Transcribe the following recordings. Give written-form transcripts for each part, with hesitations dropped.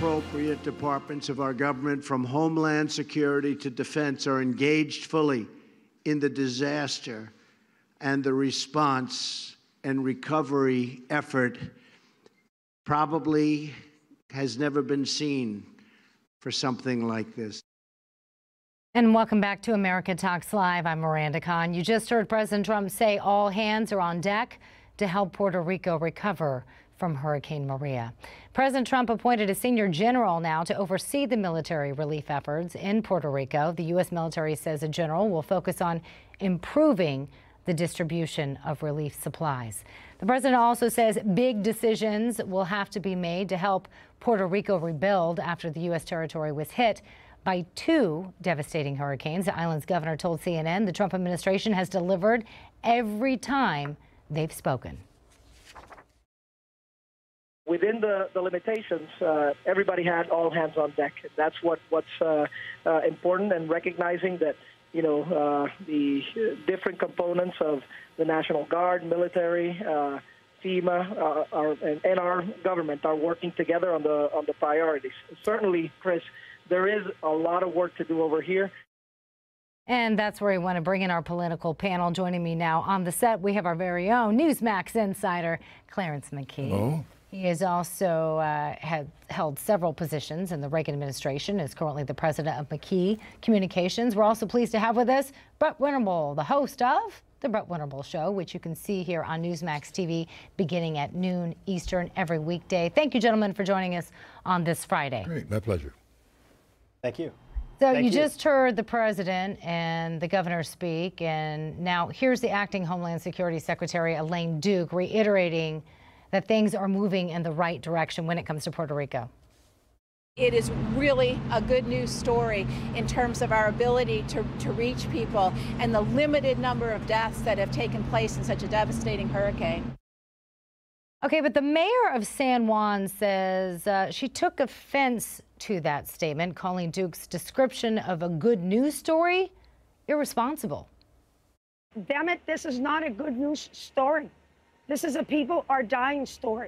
appropriate departments of our government, from Homeland Security to Defense, are engaged fully in the disaster and the response and recovery effort probably has never been seen for something like this. And welcome back to America Talks Live. I'm Miranda Kahn. You just heard President Trump say all hands are on deck to help Puerto Rico recover from Hurricane Maria. President Trump appointed a senior general now to oversee the military relief efforts in Puerto Rico. The U.S. military says a general will focus on improving the distribution of relief supplies. The president also says big decisions will have to be made to help Puerto Rico rebuild after the U.S. territory was hit by two devastating hurricanes. The island's governor told CNN the Trump administration has delivered every time they've spoken. Within the limitations, everybody had all hands on deck. That's what's important, and recognizing that, you know, the different components of the National Guard, military, FEMA, and our government are working together on the priorities. Certainly, Chris, there is a lot of work to do over here. And that's where we want to bring in our political panel. Joining me now on the set, we have our very own Newsmax insider, Clarence McKee. Hello. He has also held several positions in the Reagan administration, is currently the president of McKee Communications. We're also pleased to have with us Brett Winterble, the host of The Brett Winterble Show, which you can see here on Newsmax TV beginning at noon Eastern every weekday. Thank you, gentlemen, for joining us on this Friday. Great, my pleasure. Thank you. So you just heard the president and the governor speak, and now here's the acting Homeland Security Secretary Elaine Duke reiterating that things are moving in the right direction when it comes to Puerto Rico. It is really a good news story in terms of our ability to reach people and the limited number of deaths that have taken place in such a devastating hurricane. Okay, but the mayor of San Juan says she took offense to that statement, calling Duke's description of a good news story irresponsible. Damn it, this is not a good news story. This is a people are dying story.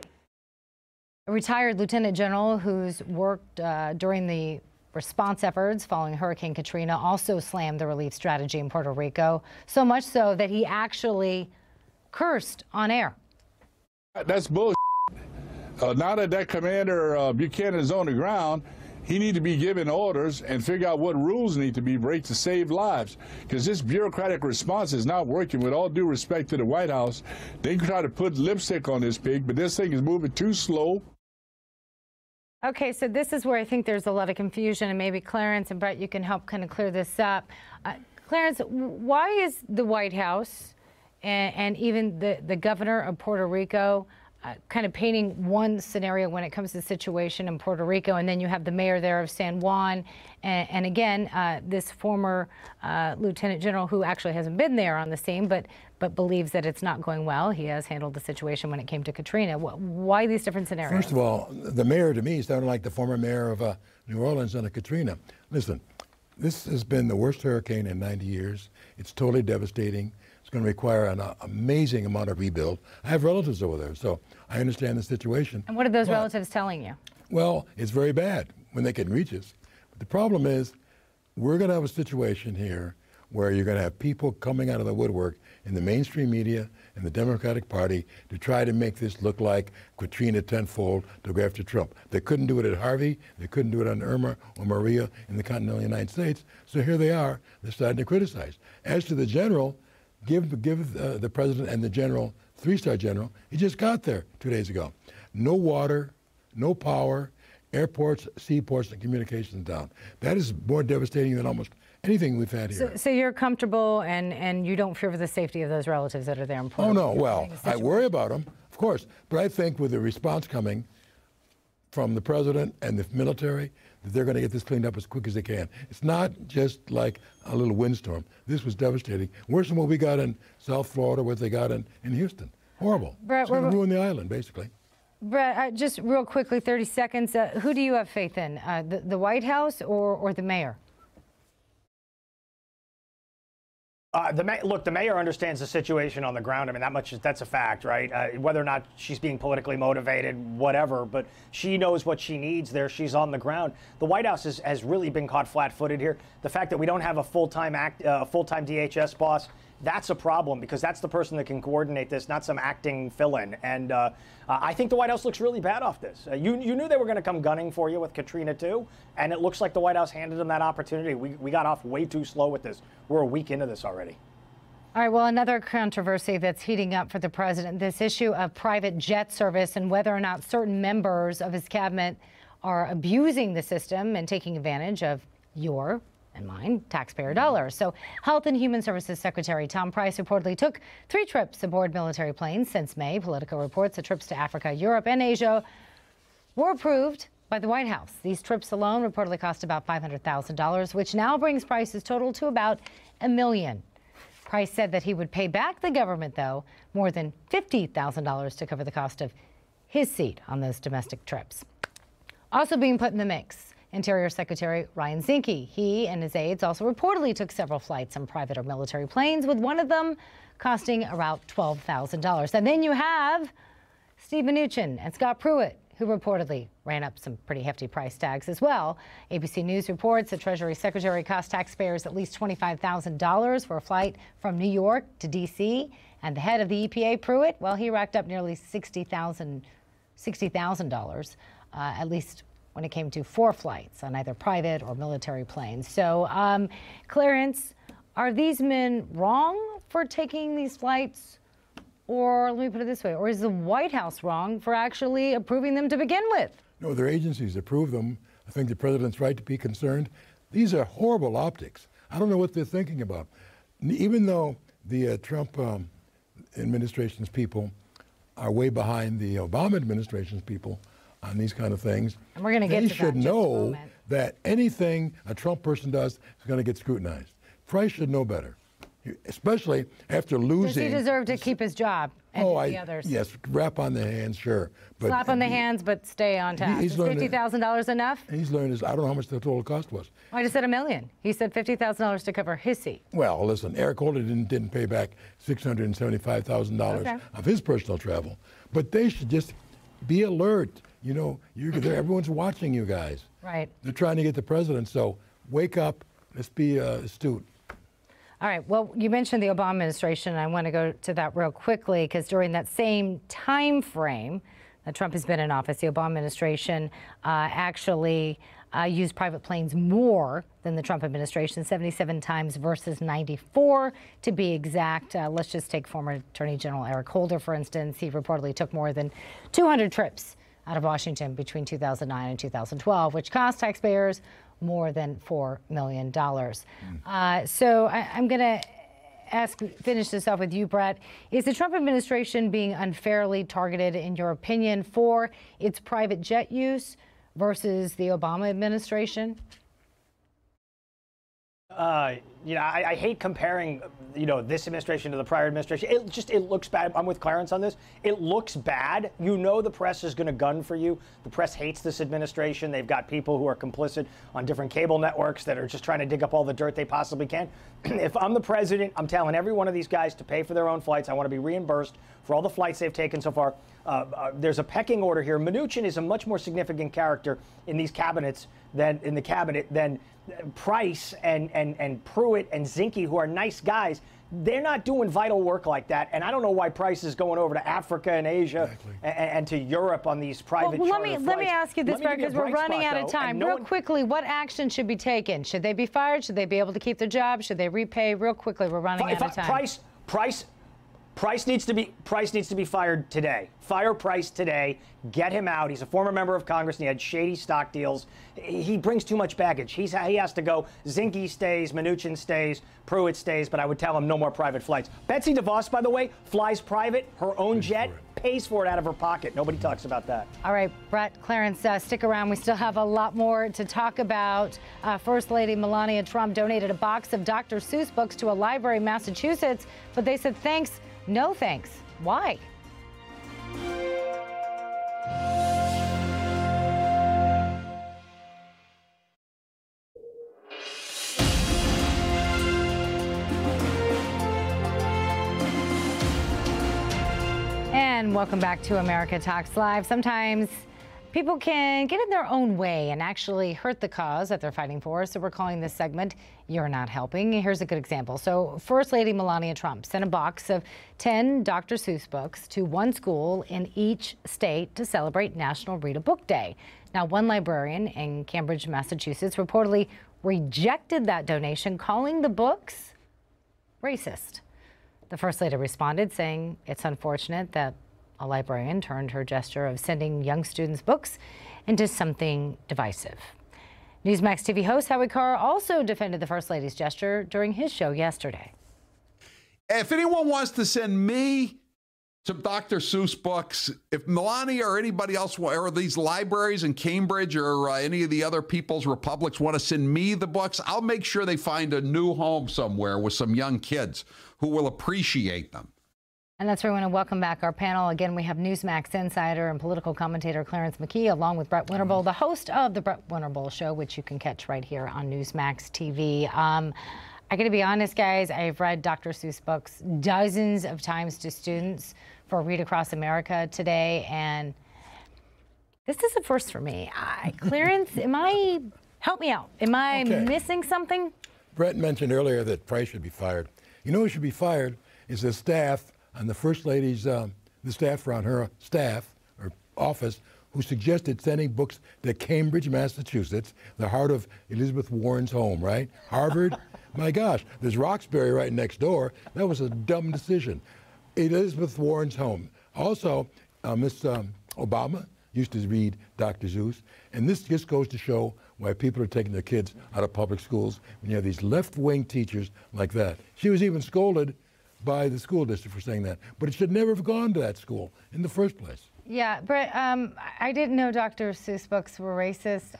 A retired lieutenant general who's worked during the response efforts following Hurricane Katrina also slammed the relief strategy in Puerto Rico, so much so that he actually cursed on air. That's bullshit. Now that commander Buchanan is on the ground, he needs to be given orders and figure out what rules need to be break to save lives, because this bureaucratic response is not working. With all due respect to the White House, they can try to put lipstick on this pig, but this thing is moving too slow. Okay, so this is where I think there's a lot of confusion, and maybe Clarence and Brett, you can help kind of clear this up. Clarence, why is the White House and even the governor of Puerto Rico kind of painting one scenario when it comes to the situation in Puerto Rico, and then you have the mayor there of San Juan, and again, this former lieutenant general who actually hasn't been there on the scene, but believes that it's not going well. He has handled the situation when it came to Katrina. Why these different scenarios? First of all, the mayor to me sounded like the former mayor of New Orleans under Katrina. Listen, this has been the worst hurricane in 90 years. It's totally devastating. It's going to require an amazing amount of rebuild. I have relatives over there, so I understand the situation. And what are those relatives telling you? Well, it's very bad when they can reach us. But the problem is, we're going to have a situation here where you're going to have people coming out of the woodwork in the mainstream media and the Democratic Party to try to make this look like Katrina tenfold to go after Trump. They couldn't do it at Harvey. They couldn't do it on Irma or Maria in the continental United States. So here they are. They're starting to criticize. As to the general, give the president and the general, three-star general, he just got there 2 days ago. No water, no power, airports, seaports, and communications down. That is more devastating than almost anything we've had here. So you're comfortable and you don't fear for the safety of those relatives that are there in Puerto Rico? Oh, no. Well, I worry about them, of course. But I think with the response coming from the president and the military, that they're going to get this cleaned up as quick as they can. It's not just like a little windstorm. This was devastating. Worse than what we got in South Florida, what they got in Houston. Horrible. Brett, it's going to ruin the island, basically. Brett, just real quickly, 30 seconds. Who do you have faith in, the White House or the mayor? Look, the mayor understands the situation on the ground. I mean, that's a fact, right? Whether or not she's being politically motivated, whatever, but she knows what she needs there. She's on the ground. The White House has really been caught flat-footed here. The fact that we don't have a full-time DHS boss, that's a problem, because that's the person that can coordinate this, not some acting fill-in. And I think the White House looks really bad off this. You knew they were going to come gunning for you with Katrina too, and it looks like the White House handed them that opportunity. We got off way too slow with this. We're a week into this already. All right, well, another controversy that's heating up for the president, this issue of private jet service and whether or not certain members of his cabinet are abusing the system and taking advantage of your and mine taxpayer dollars. So Health and Human Services Secretary Tom Price reportedly took 3 trips aboard military planes since May. Politico reports the trips to Africa, Europe, and Asia were approved by the White House. These trips alone reportedly cost about $500,000, which now brings Price's total to about $1 million. Price said that he would pay back the government, though, more than $50,000 to cover the cost of his seat on those domestic trips. Also being put in the mix, Interior Secretary Ryan Zinke. He and his aides also reportedly took several flights on private or military planes, with one of them costing around $12,000. And then you have Steve Mnuchin and Scott Pruitt, who reportedly ran up some pretty hefty price tags as well. ABC News reports the Treasury Secretary cost taxpayers at least $25,000 for a flight from New York to D.C. And the head of the EPA, Pruitt, well, he racked up nearly $60,000, at least when it came to 4 flights on either private or military planes. So, Clarence, are these men wrong for taking these flights? Or let me put it this way, or is the White House wrong for actually approving them to begin with? No, their agencies approve them. I think the president's right to be concerned. These are horrible optics. I don't know what they're thinking about. Even though the Trump administration's people are way behind the Obama administration's people on these kind of things, and we're going to get to that they should know that anything a Trump person does is going to get scrutinized. Price should know better, especially after losing. Does he deserve to keep his job and the others? Yes, rap on the hands, sure. But slap on the hands, but stay on task. Is $50,000 enough? He's learned his, I don't know how much the total cost was. I just said $1 million. He said $50,000 to cover his seat. Well, listen, Eric Holder didn't pay back $675,000 of his personal travel. But they should just be alert. You know, everyone's watching you guys. Right. They're trying to get the president, so wake up. Let's be astute. All right. Well, you mentioned the Obama administration, and I want to go to that real quickly, because during that same time frame that Trump has been in office, the Obama administration actually used private planes more than the Trump administration, 77 times versus 94 to be exact. Let's just take former Attorney General Eric Holder, for instance. He reportedly took more than 200 trips out of Washington between 2009 and 2012, which cost taxpayers more than $4 million. So I'm going to finish this off with you, Brett. Is the Trump administration being unfairly targeted, in your opinion, for its private jet use versus the Obama administration? I hate comparing, this administration to the prior administration. It looks bad. I'm with Clarence on this. It looks bad. The press is going to gun for you. The press hates this administration. They've got people who are complicit on different cable networks that are just trying to dig up all the dirt they possibly can. If I'm the president, I'm telling every one of these guys to pay for their own flights. I want to be reimbursed for all the flights they've taken so far. There's a pecking order here. Mnuchin is a much more significant character in these cabinets than Price and Pruitt and Zinke, who are nice guys. They're not doing vital work like that, and I don't know why Price is going over to Africa and Asia and to Europe on these private charter flights. Let me ask you this, Brett, because we're running out of time. Real quickly, what action should be taken? Should they be fired? Should they be able to keep their job? Should they repay? Real quickly, we're running out of time. Price needs to be fired today. Fire Price today. Get him out. He's a former member of Congress, and he had shady stock deals. He brings too much baggage. He has to go. Zinke stays, Mnuchin stays, Pruitt stays, but I would tell him no more private flights. Betsy DeVos, by the way, flies private, her own jet, pays for it out of her pocket. Nobody talks about that. All right, Brett, Clarence, stick around. We still have a lot more to talk about. First Lady Melania Trump donated a box of Dr. Seuss books to a library in Massachusetts, but they said thanks, no thanks. Why? And welcome back to America Talks Live. Sometimes people can get in their own way and actually hurt the cause that they're fighting for. So we're calling this segment, You're Not Helping. Here's a good example. So First Lady Melania Trump sent a box of 10 Dr. Seuss books to one school in each state to celebrate National Read a Book Day. Now, one librarian in Cambridge, Massachusetts, reportedly rejected that donation, calling the books racist. The First Lady responded, saying it's unfortunate that a librarian turned her gesture of sending young students books into something divisive. Newsmax TV host Howie Carr also defended the First Lady's gesture during his show yesterday. If anyone wants to send me some Dr. Seuss books, if Melania or anybody else, or these libraries in Cambridge or any of the other people's republics want to send me the books, I'll make sure they find a new home somewhere with some young kids who will appreciate them. And that's where we want to welcome back our panel. Again, we have Newsmax insider and political commentator Clarence McKee, along with Brett Winterble, the host of the Brett Winterble Show, which you can catch right here on Newsmax TV. I got to be honest, guys, I've read Dr. Seuss books dozens of times to students for Read Across America today, and this is a first for me. Clarence, help me out. Am I missing something? Brett mentioned earlier that Price should be fired. You know who should be fired is the staff on the First Lady's, the staff around her staff or office who suggested sending books to Cambridge, Massachusetts, the heart of Elizabeth Warren's home, right? Harvard, my gosh, there's Roxbury right next door. That was a dumb decision. Elizabeth Warren's home. Also, Miss Obama used to read Dr. Seuss, and this just goes to show why people are taking their kids out of public schools when you have these left-wing teachers like that. She was even scolded by the school district for saying that, but it should never have gone to that school in the first place. Yeah, Brett, I didn't know Dr. Seuss books were racist.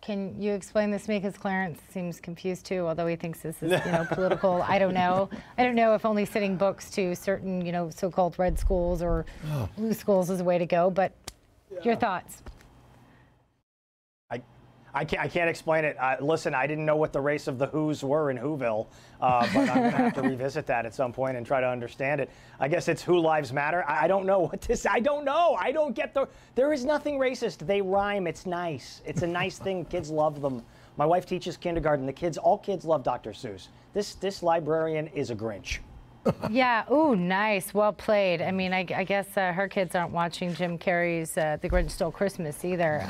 Can you explain this to me? Because Clarence seems confused too, although he thinks this is, political. I don't know. I don't know if only sending books to certain, so-called red schools or blue schools is the way to go. But your thoughts? I can't explain it. Listen, I didn't know what the race of the Who's were in Whoville, but I'm going to have to revisit that at some point and try to understand it. I guess it's Who Lives Matter. I don't know what this. I don't know. I don't get There is nothing racist. They rhyme. It's nice. It's a nice thing. Kids love them. My wife teaches kindergarten. All kids love Dr. Seuss. This librarian is a Grinch. Yeah. Ooh, nice. Well played. I mean, I guess her kids aren't watching Jim Carrey's The Grinch Stole Christmas either.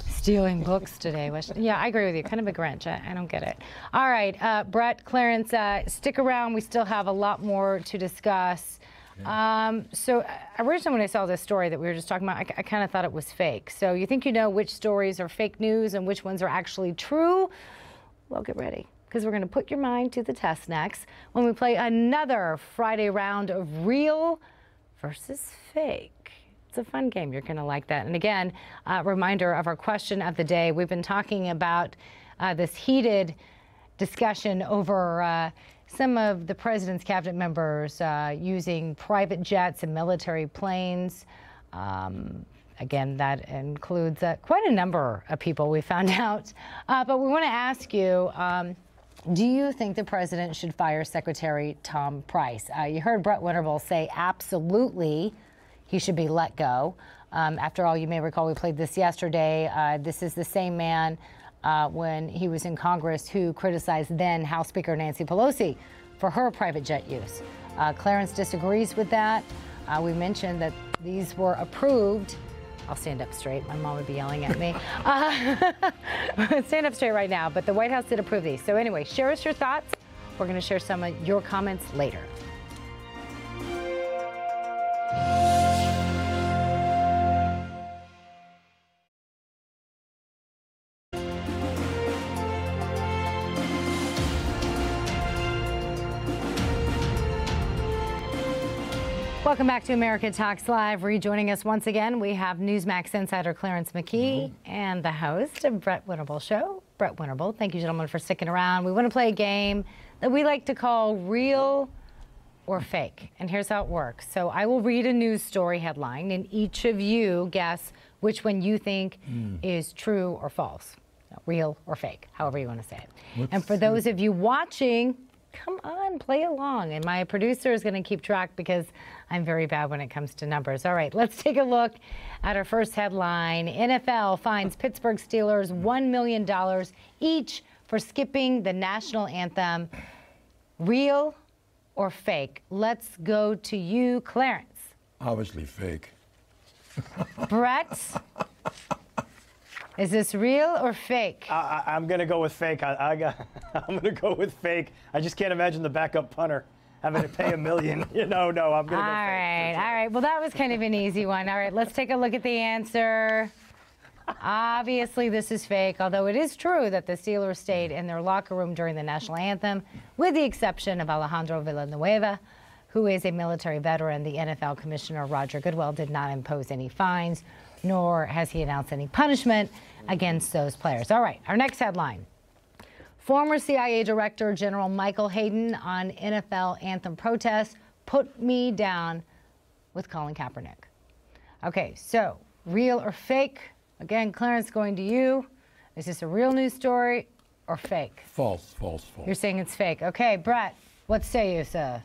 Stealing books today. Yeah, I agree with you. Kind of a Grinch. I don't get it. All right, Brett, Clarence, stick around. We still have a lot more to discuss. So originally when I saw this story that we were just talking about, I kind of thought it was fake. So you think you know which stories are fake news and which ones are actually true? Well, get ready, because we're going to put your mind to the test next when we play another Friday round of Real versus Fake. It's a fun game. You're going to like that. And again, reminder of our question of the day. We've been talking about this heated discussion over some of the president's cabinet members using private jets and military planes. Again, that includes quite a number of people, we found out. But we want to ask you, do you think the president should fire Secretary Tom Price? You heard Brett Winterble say absolutely he should be let go. After all, you may recall we played this yesterday. This is the same man when he was in Congress who criticized then House Speaker Nancy Pelosi for her private jet use. Clarence disagrees with that. We mentioned that these were approved. I'll stand up straight. My mom would be yelling at me. Stand up straight right now, but the White House did approve these. So anyway, share us your thoughts. We're going to share some of your comments later. Welcome back to America Talks Live. Rejoining us once again, we have Newsmax insider Clarence McKee and the host of Brett Winterble Show, Brett Winterble. Thank you, gentlemen, for sticking around. We want to play a game that we like to call Real or Fake. And here's how it works. So I will read a news story headline, and each of you guess which one you think is true or false. Real or fake, however you want to say it. And for those of you watching, Come on, play along. And my producer is going to keep track because I'm very bad when it comes to numbers. All right, let's take a look at our first headline. NFL fines Pittsburgh Steelers $1 million each for skipping the national anthem. Real or fake? Let's go to you, Clarence. Obviously fake. Brett, is this real or fake? I'm going to go with fake. I'm going to go with fake. I just can't imagine the backup punter having to pay $1 million. No, I'm going to go fake. All right. Well, that was kind of an easy one. All right, let's take a look at the answer. Obviously, this is fake, although it is true that the Steelers stayed in their locker room during the national anthem, with the exception of Alejandro Villanueva, who is a military veteran. The NFL commissioner, Roger Goodell, did not impose any fines, nor has he announced any punishment against those players. All right, our next headline. Former CIA Director General Michael Hayden on NFL anthem protests put me down with Colin Kaepernick. Okay, so real or fake? Again, Clarence, going to you. Is this a real news story or fake? False. You're saying it's fake. Okay, Brett, what say you, sir?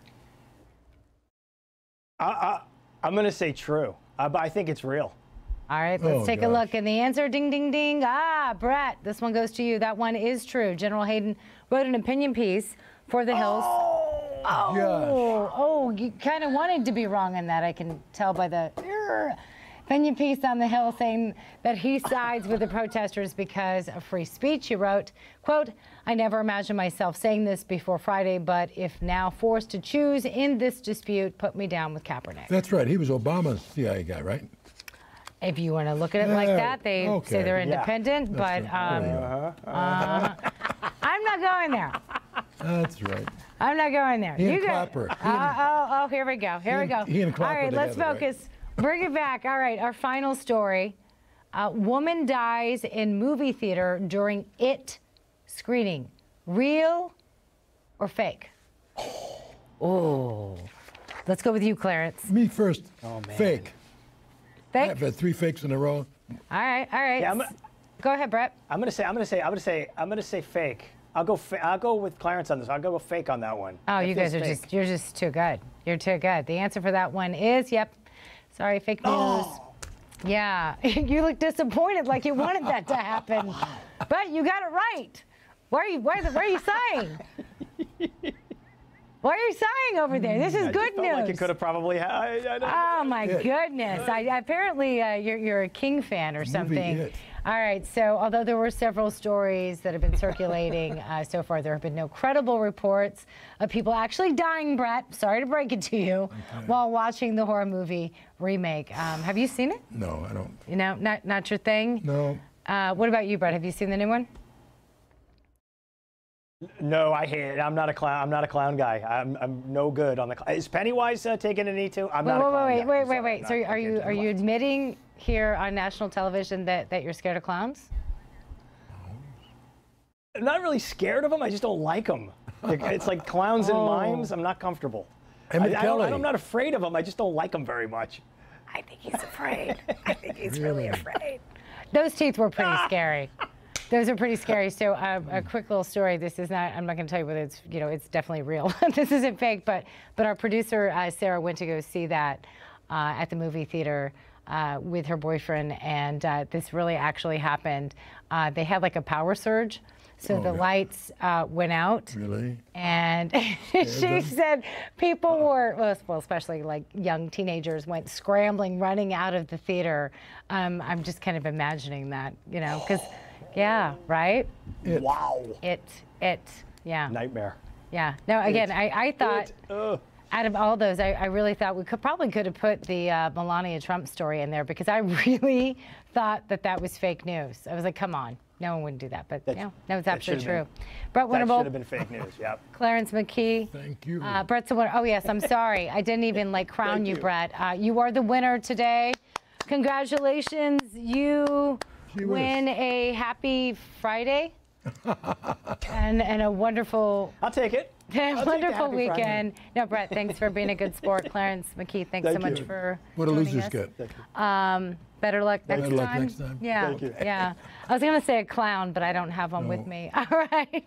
I'm going to say true, but I think it's real. All right, let's take a look. And the answer, ding, ding, ding. Brett, this one goes to you. That one is true. General Hayden wrote an opinion piece for The Hills. You kind of wanted to be wrong on that. I can tell by the opinion piece on The Hill saying that he sides with the protesters because of free speech. He wrote, quote, I never imagined myself saying this before Friday, but if now forced to choose in this dispute, put me down with Kaepernick. That's right. He was Obama's CIA guy, right? If you want to look at it like that, they say they're independent, but I'm not going there. That's right. I'm not going there. He and Clapper. Here we go. Here we go. He and Clapper. All right, let's focus. Right? Bring it back. All right, our final story. Woman dies in movie theater during It screening. Real or fake? Oh. Let's go with you, Clarence. Me first. Oh, man. Fake. Fake? I've had 3 fakes in a row. All right. Yeah, go ahead, Brett. I'm gonna say fake. I'll go with Clarence on this. I'll go fake on that one. Oh, you guys are you're just too good. You're too good. The answer for that one is, sorry, fake news. Yeah, you look disappointed, like you wanted that to happen, but you got it right. Why are you sighing? Why are you sighing over there? This is good news. Like it could have probably. Oh my goodness! Apparently, you're a King fan or something. All right. So, although there were several stories that have been circulating so far, there have been no credible reports of people actually dying. Brett, sorry to break it to you, while watching the horror movie remake. Have you seen it? No, I don't. You know, not your thing. No. What about you, Brett? Have you seen the new one? No, I hate it. I'm not a clown. I'm not a clown guy. I'm no good on the. Is Pennywise taking a knee too? I'm not a clown guy. Wait. So are you admitting here on national television that you're scared of clowns? I'm not really scared of them. I just don't like them. It's like clowns and mimes. I'm not comfortable. I'm not afraid of them. I just don't like them very much. I think he's afraid. I think he's really afraid. Those teeth were pretty scary. Those are pretty scary. So a quick little story. This is not, I'm not going to tell you whether it's, it's definitely real. This isn't fake, but our producer, Sarah, went to go see that at the movie theater with her boyfriend, and this really actually happened. They had like a power surge. So the lights went out. Really? And she said people were, well, especially like young teenagers, went scrambling, running out of the theater. I'm just kind of imagining that, because... Yeah, right? Wow. Yeah. Nightmare. Yeah. No, again, I thought out of all those, I really thought we probably could have put the Melania Trump story in there, because I really thought that was fake news. I was like, come on. No one wouldn't do that. But no, it's absolutely true. Brett Winterble. That should have been fake news, yep. Clarence McKee. Thank you. Brett's the winner. Oh, yes, I'm sorry. I didn't even crown you, Brett. You are the winner today. Congratulations. You win a happy Friday and a wonderful. I'll take it. Wonderful weekend. No, Brett, thanks for being a good sport. Clarence McKee, thanks so much for What a joining losers us. get. Better luck next time. Better luck next time. Yeah, Thank you. yeah. I was going to say a clown, but I don't have one with me. All right.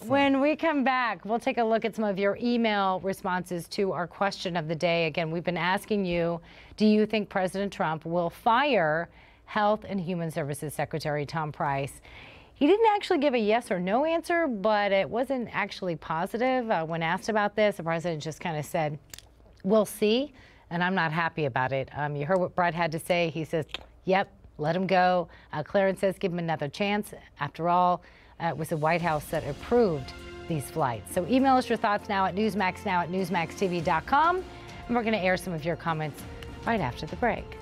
When we come back, we'll take a look at some of your email responses to our question of the day. Again, we've been asking you, do you think President Trump will fire Health and Human Services Secretary Tom Price? He didn't actually give a yes or no answer, but it wasn't actually positive. When asked about this, the president just kind of said, we'll see. And I'm not happy about it. You heard what Brett had to say. He says, yep, let him go. Clarence says, give him another chance. After all, it was the White House that approved these flights. So email us your thoughts now at newsmaxnow@newsmaxtv.com. And we're going to air some of your comments right after the break.